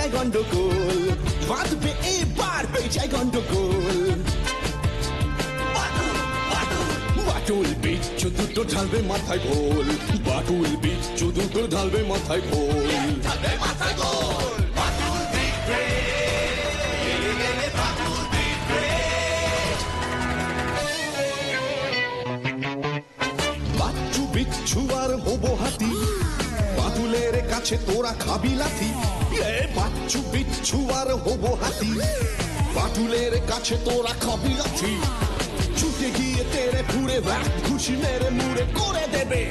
যায় গন্ডগোল, বাঁধবে এবার হয়ে যায় গন্ডগোল। বাটুল বিচ্ছু দুটো ঢালবে মাথায় ভোল, বাটুল বিচ্ছু দুটো ঢালবে মাথায় ভোল। বাচ্চু বিচ্ছু আর হবো হাতি, বাটুলের কাছে তোরা খাবি লাথি। বাচ্চু বিচ্ছু আর হবো হাতি, বাটুলের কাছে তোরা খাবি লাথি। ছুটে গিয়ে তেরে ফুড়ে ব্যাট ঘুষি মেরে মুড়ে করে দেবে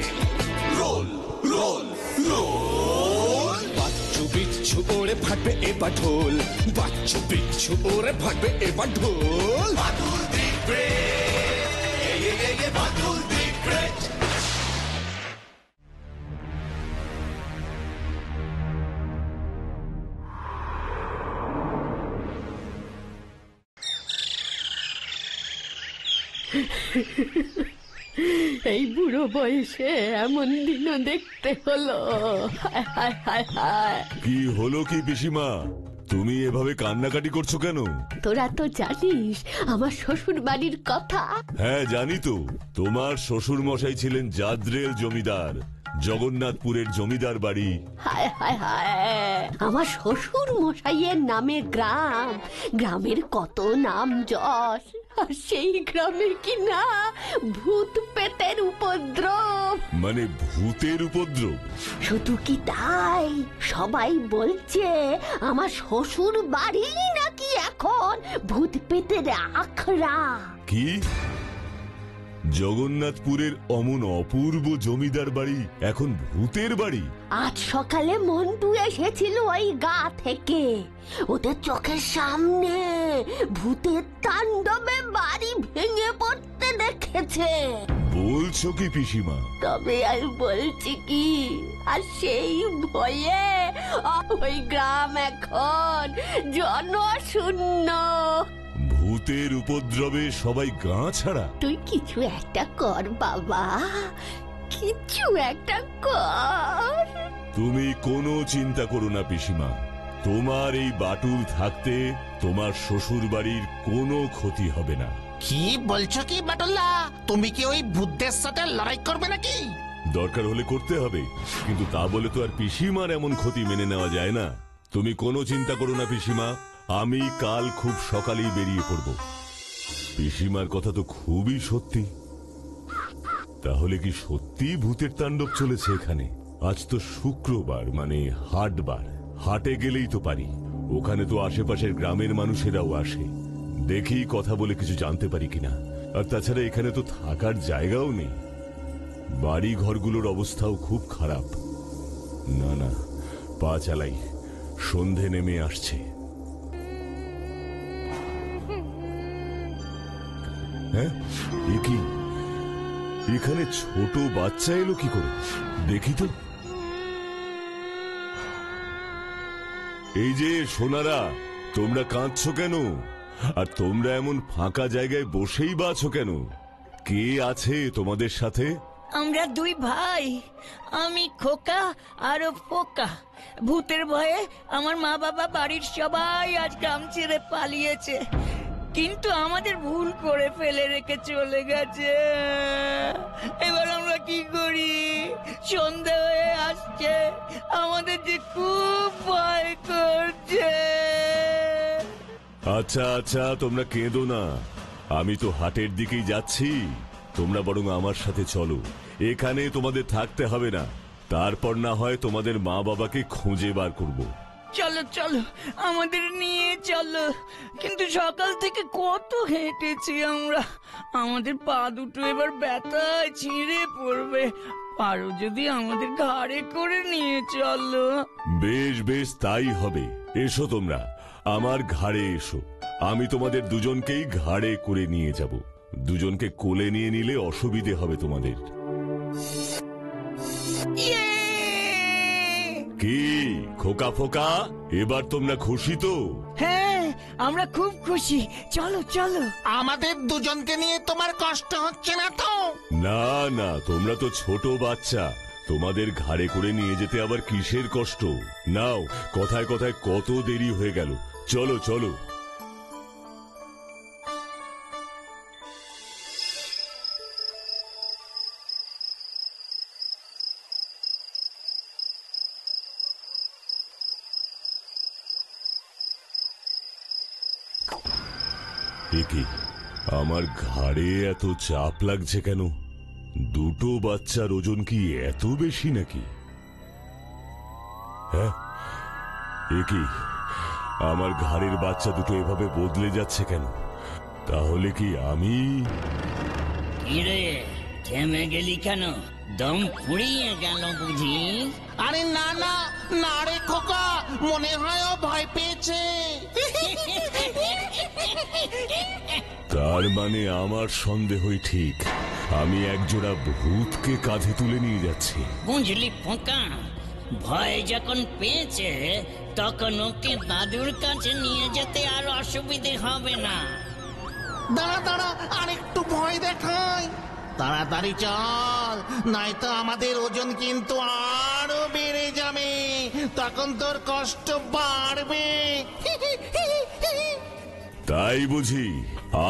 রোল রোল রোল। বাচ্চু বিচ্ছু ওরে ফাটবে এবার ঢোল, বাচ্চু বিচ্ছু ওরে ফাটবে এবার ঢোল। বাটুল দি গ্রেট, বাটুল দি গ্রেট। এই বুড়ো বয়সে এমন দিনও দেখতে হলো। হায় হায় হায়। কি হলো কি পিসিমা, তুমি এভাবে কান্নাকাটি করছো কেন? তোরা তো জানিস আমার শ্বশুর বাড়ির কথা। হ্যাঁ জানি তো, তোমার শ্বশুর মশাই ছিলেন জাদ্রেল জমিদার, জগন্নাথপুরের জমিদার বাড়ি। হায় হায় হায়, আমার শ্বশুর মশাইয়ের নামে গ্রাম, গ্রামের কত নাম যশ, আর সেই গ্রামে কি না ভূত পেতের উপদ্রব। মানে ভূতের উপদ্রব? শুধু কি তাই, সবাই বলছে আমার শ্বশুর বাড়ি নাকি এখন ভূত পেতের আখড়া। কি? জগন্নাথপুরের অমন অপূর্ব জমিদার বাড়ি এখন ভূতের বাড়ি? আজ সকালে মন্টু এসেছিল ওই গা থেকে, ওদের চোখের সামনে ভূতের তাণ্ডবে বাড়ি ভেঙে পড়তে দেখেছে। বলছো কি পিসিমা? তবে আর বলছি কি, আর সেই ভয়ে ওই গ্রাম এখন জনশূন্য। ভূতের উপদ্রবে সবাই গাঁ ছাড়া? তুই কিছু একটা কর বাবা, কিছু একটা কর। তুমি কোনো চিন্তা করো না পিসিমা, তোমার এই বাটুল থাকতে তোমার শ্বশুর বাড়ির কোনো ক্ষতি হবে না। কি বলছো কি বাটুল্লা, তুমি কি ওই ভূতদের সাথে লড়াই করবে নাকি? দরকার হলে করতে হবে, কিন্তু তা বলে তো আর পিসিমার এমন ক্ষতি মেনে নেওয়া যায় না। তুমি কোনো চিন্তা করো না পিসিমা, আমি কাল খুব সকালেই বেরিয়ে পড়ব। পিসিমার কথা তো খুবই সত্যি। তাহলে কি সত্যি ভূতের তাণ্ডব চলেছে এখানে? আজ তো শুক্রবার, মানে হাটবার, হাটে গেলেই তো পারি। ওখানে তো আশেপাশের গ্রামের মানুষেরাও আসে, দেখি কথা বলে কিছু জানতে পারি কিনা। আর তাছাড়া এখানে তো থাকার জায়গাও নেই, বাড়ি ঘরগুলোর অবস্থাও খুব খারাপ। না না, পা চালাই, সন্ধে নেমে আসছে। হ্যাঁ, এ কি? এখানে ছোট বাচ্চা এলো কি করে? দেখি তো। এই যে সোনারা, তোমরা কাঁদছো কেন? আর তোমরা এমন ফাঁকা জায়গায় বসেই বা আছো কেন? কে আছে তোমাদের সাথে? আমরা দুই ভাই, আমি খোকা আর ও ফোকা। ভূতের ভয়ে আমার মা বাবা বাড়ির সবাই আজ গ্রাম ছেড়ে পালিয়েছে, কিন্তু আমাদের ভুল করে ফেলে রেখে চলে গেছে। এবার আমরা কি করি? সন্ধে হয়ে আসছে, আমাদের যে খুব ভয় করছে। আচ্ছা আচ্ছা, তোমরা কেঁদো না, আমি তো হাটের দিকেই যাচ্ছি। তোমরা বরং আমার সাথে চলো, এখানে তোমাদের থাকতে হবে না। তারপর না হয় তোমাদের মা বাবাকে খুঁজে বার করব। চলো চলো, আমাদের নিয়ে চলো। কিন্তু সকাল থেকে কত হেঁটেছি আমরা, আমাদের পা দুটো এবার ব্যথায় ছিঁড়ে পড়বে। পারো যদি আমাদের ঘাড়ে করে নিয়ে চলো। বেশ বেশ, তাই হবে। এসো তোমরা আমার ঘাড়ে এসো, আমি তোমাদের দুজনকেই ঘাড়ে করে নিয়ে যাব। দুজনকে কোলে নিয়ে নিলে অসুবিধে হবে তোমাদের। কি খোকা ফোকা, এবার তোমরা খুশি তো? হ্যাঁ, আমরা খুব খুশি। চলো চলো। আমাদের দুজনকে নিয়ে তোমার কষ্ট হচ্ছে না তো? না না, তোমরা তো ছোট বাচ্চা, তোমাদের ঘাড়ে করে নিয়ে যেতে আবার কিসের কষ্ট? নাও, কথায় কথায় কত দেরি হয়ে গেল, চলো চলো। একে আমার ঘাড়ে এত চাপ লাগছে কেন? দুটো বাচ্চার ওজন কি এত বেশি নাকি? হ্যাঁ, একে আমার ঘাড়ের বাচ্চা দুটো এভাবে বদলে যাচ্ছে কেন? তাহলে কি আমি? কিরে, থেমে গেলি কেন? দম ফুরিয়ে গেল বুঝি? আরে না না না রে খোকা, মনে হয় ও ভয় পেয়েছে। তার মানে আমার সন্দেহই ঠিক, আমি একজোড়া ভূতকে কাঁধে তুলে নিয়ে যাচ্ছি। বুঝলি পোকা, ভয় যখন পেয়েছে তখন ওকে দাদুর কাছে নিয়ে যেতে আর অসুবিধে হবে না। দাঁড়া দাঁড়া, আর একটু ভয় দেখাই। তাড়াতাড়ি চল, নয়তো আমাদের ওজন কিন্তু আরো বেড়ে যাবে, তখন তোর কষ্ট বাড়বে। তাই বুঝি?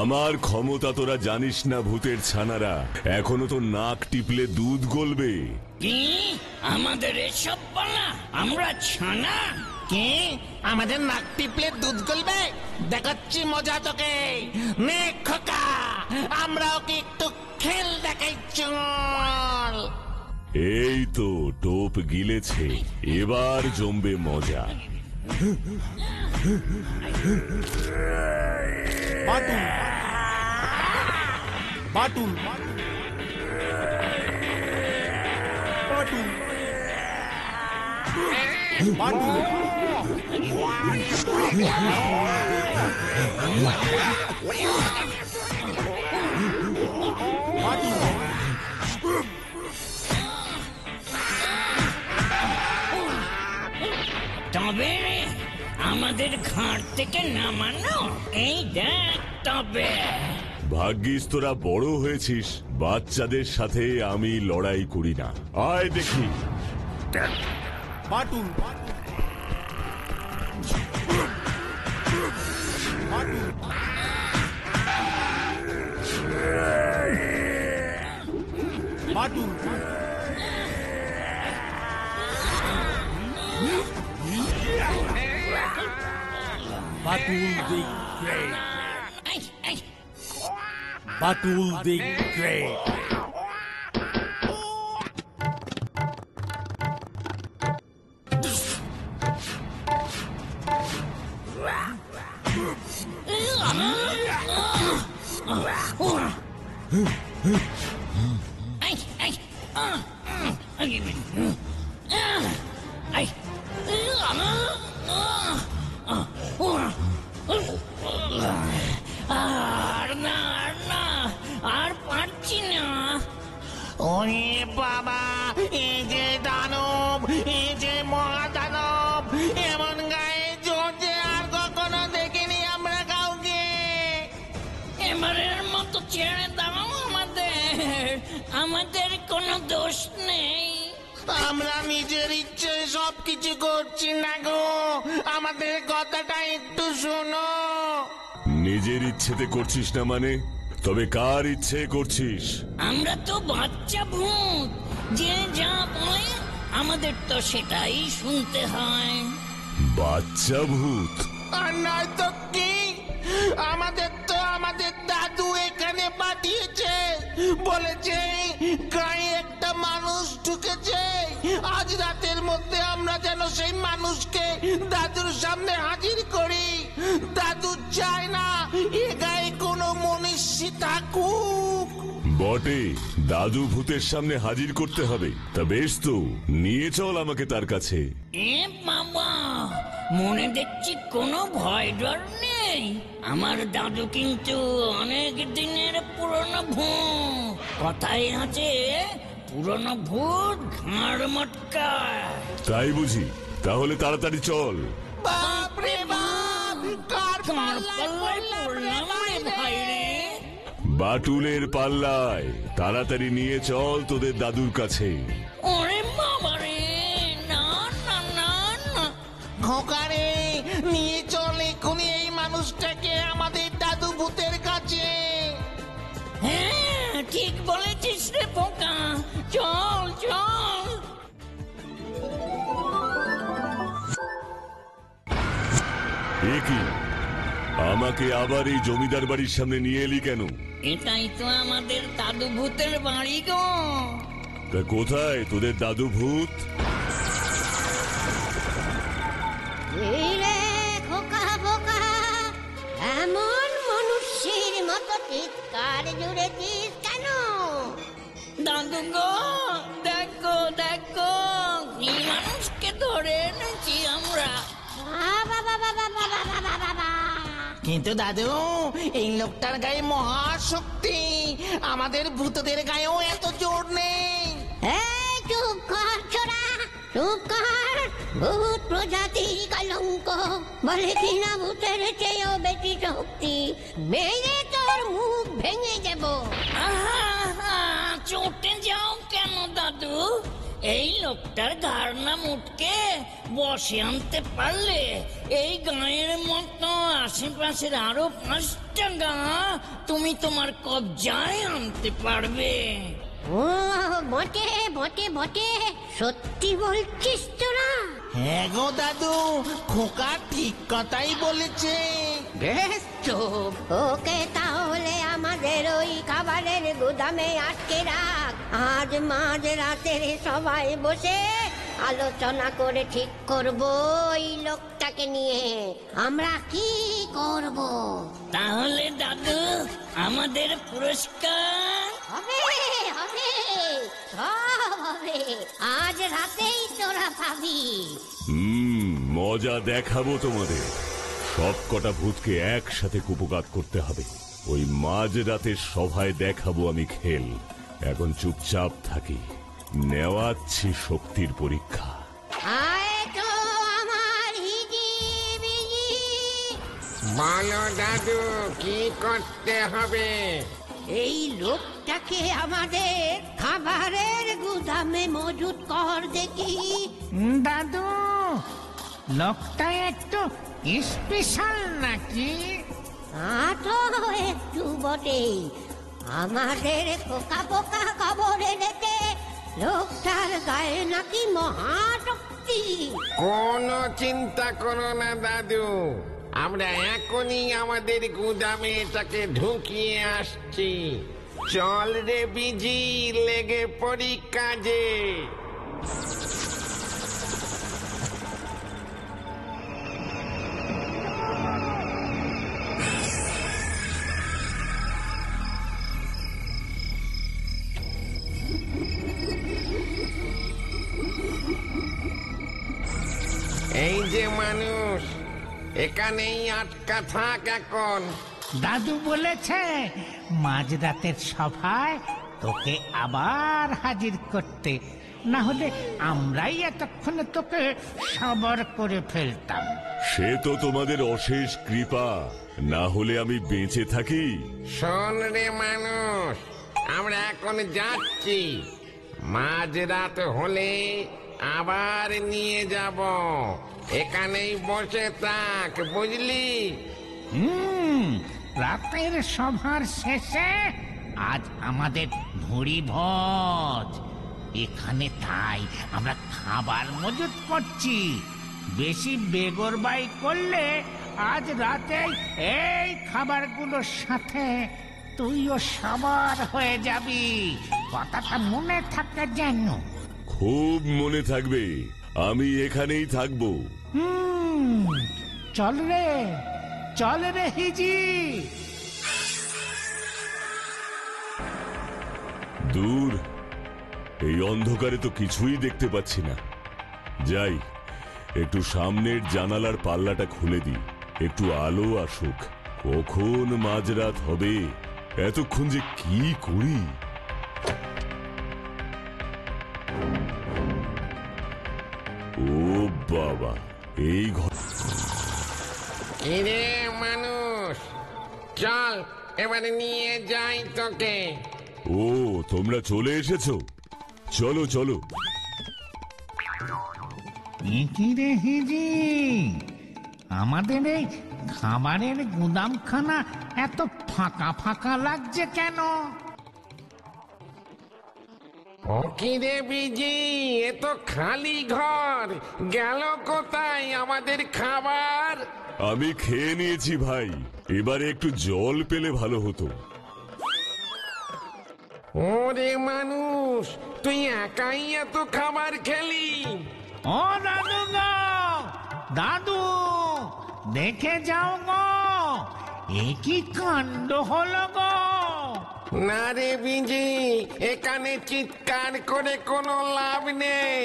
আমার ক্ষমতা তোরা জানিস না ভূতের ছানারা, এখনো তো নাক টিপলে দুধ গলবে। কি আমাদের এসব বলা? আমরা ছানা? কি আমাদের নাক টিপলে দুধ গলবে? দেখাচ্ছি মজা তোকে। নে খোকা, আমরা ওকে একটু খেল দেখাই, চল। এই তো টোপ গিলেছে, এবার জমবে মজা। বাটুল বাটুল বাটুল বাটুল তবে আমাদের ঘাট থেকে নামানো, এই দেখ। তবে ভাগ্যিস তোরা বড় হয়েছিস, বাচ্চাদের সাথে আমি লড়াই করি না। আয় দেখি। Batul Batul Batul the Great. Batul the Great. আর পারছি না। ওরে বাবা, এই যে দানব, এই যে মহাদানব, এমন গায়ে জোর যে আর কখনো দেখিনি আমরা কাউকে। এবারের মতো ছেড়ে দাও আমাদের, আমাদের কোনো দোষ নেই। আমরা নিজের ইচ্ছে সবকিছু করছি না গো, আমাদের কথাটা একটু শোনো। নিজের ইচ্ছেতে করছিস না মানে? তবে কার ইচ্ছে করছিস? আমরা তো বাচ্চা ভূত, যে যা বলে আমাদের তো সেটাই শুনতে হয়। বাচ্চা ভূত? আর নয় তো কি, আমাদের তো আমাদের দাদু এখানে পাঠিয়েছে, বলেছে গায়ে একটা মানুষ ঢুকেছে, আজ রাতের মধ্যে আমরা যেন সেই মানুষকে দাদুর সামনে হাজির করি। দাদু চায় না এ গায়ে কোনো মনীষী থাকুক। বটে, দাদু ভূতের সামনে হাজির করতে হবে। তা বেশ তো, নিয়ে চল আমাকে তার কাছে। এ বাবা, মনে দেখছি কোনো ভয় ডর নেই। আমার দাদু কিন্তু অনেক দিনের পুরনো ভূত। কথায় আছে, পুরনো ভূত ঘাড় মটকায়। তাই বুঝি? তাহলে তাড়াতাড়ি চল। বাপরে বাপ, কার পাল্লায় পড়লাম রে ভাই রে। বাটুলের পাল্লায়। তাড়াতাড়ি নিয়ে চল তোদের দাদুর কাছে। ওরে খোকারে নিয়ে চল এক্ষুনি এই মানুষটাকে আমাদের দাদু ভূতের কাছে। হ্যাঁ ঠিক বলেছিস রে পোকা, চল চল। এ কি, আমাকে আবার এই জমিদার বাড়ির সামনে নিয়ে এলি কেন? এটাই তো আমাদের দাদু ভূতের বাড়ি গো। তা কোথায় তোদের দাদু ভূত? এই রে খোকা বোকা, এমন মনুষ্যের মতো চিৎকার জুড়েছিস কেন? দাদু গো দেখো দেখো, কি মানুষকে ধরে এনেছি আমরা। বাবা বাবা বাবা বাবা বাবা, কিন্তু দাদু এই লোকটার গায়ে মহাশক্তি, আমাদের ভূতদের গায়েও এত জোর নেই। এই চুপ কর ছোড়া, চুপ কর। ভূত প্রজাতির কলঙ্ক, বলে কিনা ভূতের চেয়েও বেশি শক্তি। মেরে তোর মুখ ভেঙে দেব। আহা, চটে যাও কেন দাদু? এই লোকটার ঘাড় না মুটকে বসে আনতে পারলে এই গাঁয়ের মতো আশেপাশের আরো 5টা গাঁ তুমি তোমার কবজায় আনতে পারবে। ও বটে বটে বটে, সত্যি বলছিস তোরা? হ্যাঁ গো দাদু, খোকা ঠিক কথাই বলেছে। বেশ চুপ। ওকে তাহলে আমাদের ওই খাবারের গুদামে আটকে রাখ। আজ মাঝ রাতের সবাই বসে আলোচনা করে ঠিক করব ওই লোকটাকে নিয়ে আমরা কি করব। তাহলে দাদু আমাদের পুরস্কার হবে হবে, সব হবে। আজ রাতেই তোরা পাবি। মজা দেখাবো তোমাদের। সব কটা ভূতকে একসাথে কুপকাত করতে হবে। ওই মাঝ রাতের সভায় দেখাবো আমি খেল। এখন চুপচাপ থাকি, নেওয়াচ্ছি শক্তির পরীক্ষা। আয় তো আমার হিজি বিজি। বলো দাদু, কি করতে হবে? এই লোকটাকে আমাদের খাবারের গুদামে মজুত কর দেখি। দাদু, লোকটা একটু স্পেশাল নাকি? তা তো একটু বটেই। আমাদের পোকা পোকা খবর এনেছে লোকটার গায়ে নাকি মহাশক্তি। কোনো চিন্তা করো না দাদু, আমরা এখনই আমাদের গুদামে এটাকে ঢুকিয়ে আসছি। চল রে বিজি, লেগে পড়ি কাজে। এই যে মানুষ, এখানেই আটকা থাক এখন। দাদু বলেছে মাঝরাতের সভায় তোকে আবার হাজির করতে, না হলে আমরাই এতক্ষণে তোকে সবার করে ফেলতাম। সে তো তোমাদের অশেষ কৃপা, না হলে আমি বেঁচে থাকি? শোন রে মানুষ, আমরা এখন যাচ্ছি। মাঝরাত হলে আবার নিয়ে যাব। এখানেই বসে থাক, বুঝলি? রাতের সভার শেষে আজ আমাদের ভুঁড়ি ভোজ। এখানে তাই আমরা খাবার মজুত করছি। বেশি বেগরবাই করলে আজ রাতে এই খাবারগুলোর সাথে তুইও সবার হয়ে যাবি। কথাটা মনে থাকে যেন। খুব মনে থাকবে, আমি এখানেই থাকবো। চল রে, চল রে হিজি। দূর, এই অন্ধকারে তো কিছুই দেখতে পাচ্ছি না। যাই, একটু সামনের জানালার পাল্লাটা খুলে দিই, একটু আলো আসুক। কখন মাঝরাত হবে, এতক্ষণ যে কি করি। ও বাবা, এই ঘর। কিরে মানুষ, চল এবারে নিয়ে যাই তোকে। ও, তোমরা চলে এসেছো? চলো চলো। কি রে হিজি, আমাদের এই খাবারের গুদামখানা এত ফাঁকা ফাঁকা লাগছে কেন? ও কি রে বিজি, এ তো খালি ঘর, গেল কোথায় আমাদের খাবার? আমি খেয়ে নিয়েছি ভাই, এবারে একটু জল পেলে ভালো হতো। ওরে মানুষ, তুই একাই এত খাবার খেলি? ও দাদু গো, দাদু দেখে যাও গো, এ কি কাণ্ড হলো গো! না রে বিজি, এখানে চিৎকার করে কোনো লাভ নেই।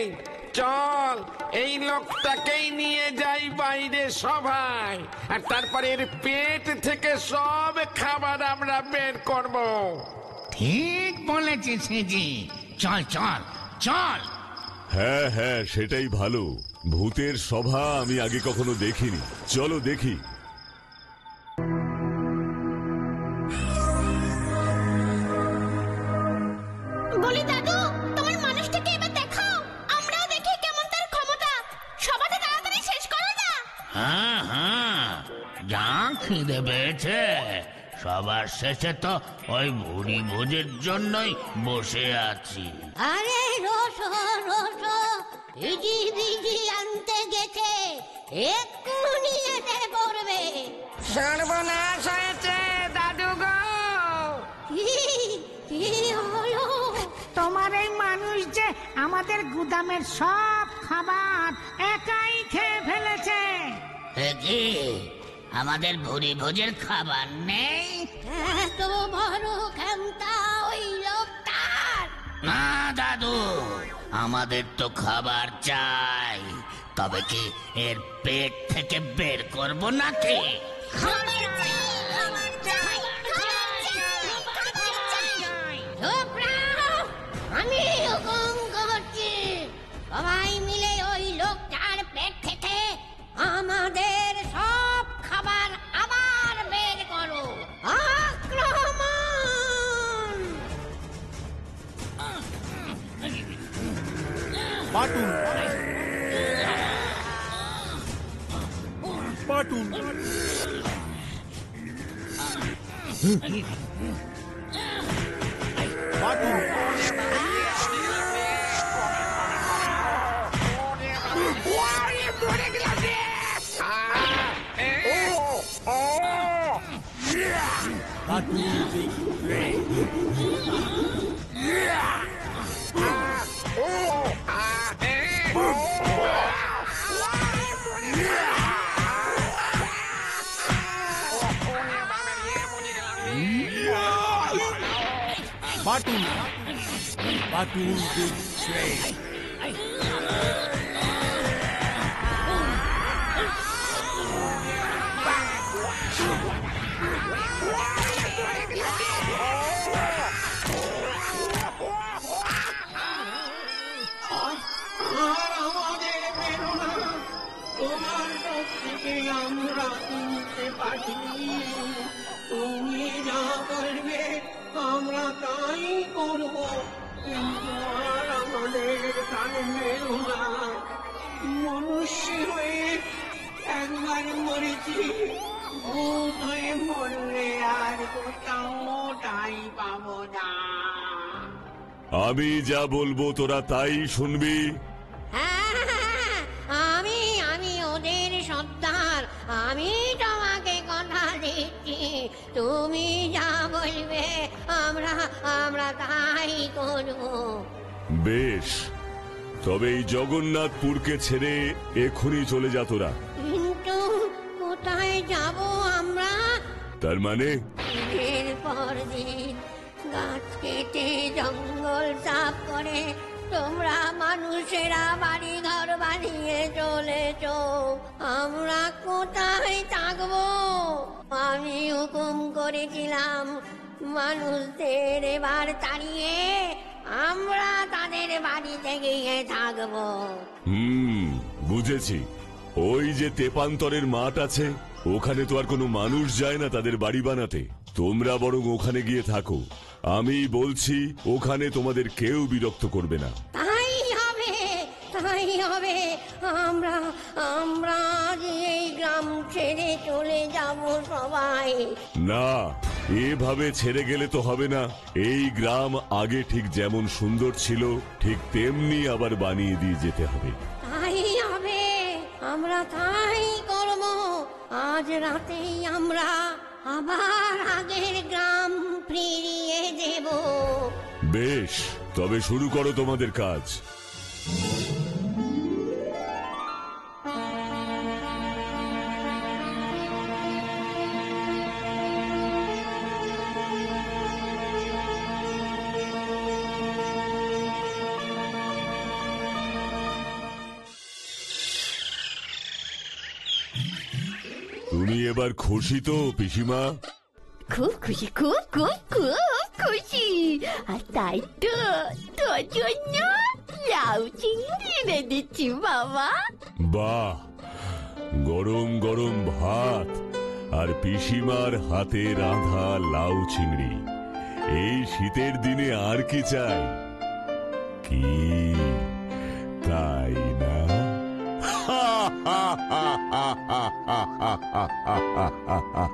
চল এই লোকটাকেই নিয়ে যাই বাইরে সভায়, আর তারপরে এর পেট থেকে সব খাবার আমরা বের করব। ঠিক বলেছিস হিজি, চল চল চল। হ্যাঁ হ্যাঁ, সেটাই ভালো। ভূতের সভা আমি আগে কখনো দেখিনি, চলো দেখি। বলি দাদু, তোমার মানুষটাকে এবার দেখাও, আমরাও দেখি কেমন তার ক্ষমতা। সবাটা তাড়াতাড়ি শেষ করো না। হ্যাঁ হ্যাঁ, যা খিদে পেয়েছে, সবার শেষে তো ওই ভুড়ি ভোজের জন্যই বসে আছি। আরে রসো রসো, ভিজি ভিজি আনতে গেছে, এক্ষুনি এসে পড়বে। সর্বনাশ হয়েছে দাদু গো। কি হলো? তোমার এই মানুষ যে আমাদের গুদামের সব খাবার একাই খেয়ে ফেলেছে। কি আমাদের ভুরি ভোজের খাবার নেই? এত বড় ক্ষমতা ওই লোকটার! না দাদু, আমাদের তো খাবার চাই, তবে কি এর পেট থেকে বের করব নাকি? খাবার চাই, খাবার চাই, খাবার চাই। চুপ রাও, আমি হুকুম করছি, সবাই মিলে ওই লোকটার পেট থেকে আমাদের সব খাবার আবার বের করো। আক্রমণ! বাটুল বাটুল বাটুল বাটুল বাটুল বাটুল আমরা কিনতে পারি, তুমি যা করবে আমরা তাই করব, কিন্তু আর আমাদের কানে না। মনুষ্য হয়ে একবার মরেছি, ভূত হয়ে মরলে আর কোথাও তাই পাবো না। আমি যা বলবো তোরা তাই শুনবি। আমি ওদের সর্দার, আমি তোমাকে কথা দিচ্ছি, তুমি যা বলবে আমরা তাই করব। বেশ, তবে এই জগন্নাথপুরকে ছেড়ে এখনই চলে যা তোরা। কিন্তু কোথায় যাব আমরা? তার মানে দিনের পর দিন গাছ কেটে জঙ্গল সাফ করে তোমরা মানুষেরা বাড়ি ঘর বানিয়ে চলেছ, আমরা কোথায় থাকবো? আমি হুকুম করেছিলাম মানুষদের এবার তাড়িয়ে আমরা তাদের বাড়িতে গিয়ে থাকবো। বুঝেছি। ওই যে তেপান্তরের মাঠ আছে, ওখানে তো আর কোনো মানুষ যায় না তাদের বাড়ি বানাতে। তোমরা বরং ওখানে গিয়ে থাকো, আমি বলছি ওখানে তোমাদের কেউ বিরক্ত করবে না। তাই হবে, তাই হবে। আমরা আমরা আজ এই গ্রাম ছেড়ে চলে যাব সবাই। না, এভাবে ছেড়ে গেলে তো হবে না। এই গ্রাম আগে ঠিক যেমন সুন্দর ছিল ঠিক তেমনি আবার বানিয়ে দিয়ে যেতে হবে। তাই হবে, আমরা তাই করব। আজ রাতেই আমরা আবার আগের গ্রাম ফিরিয়ে দেব। বেশ, তবে শুরু করো তোমাদের কাজ। তুমি এবার খুশি তো পিসিমা? খুব খুশি, খুব খুব খুব খুশি। আর তাই তো তোর জন্য লাউ চিংড়ি এনে দিচ্ছি বাবা। বাহ, গরম গরম ভাত আর পিসিমার হাতে রাঁধা লাউ চিংড়ি, এই শীতের দিনে আর কি চাই? কি তাই না? হা হা হা হা হা হা হা হা।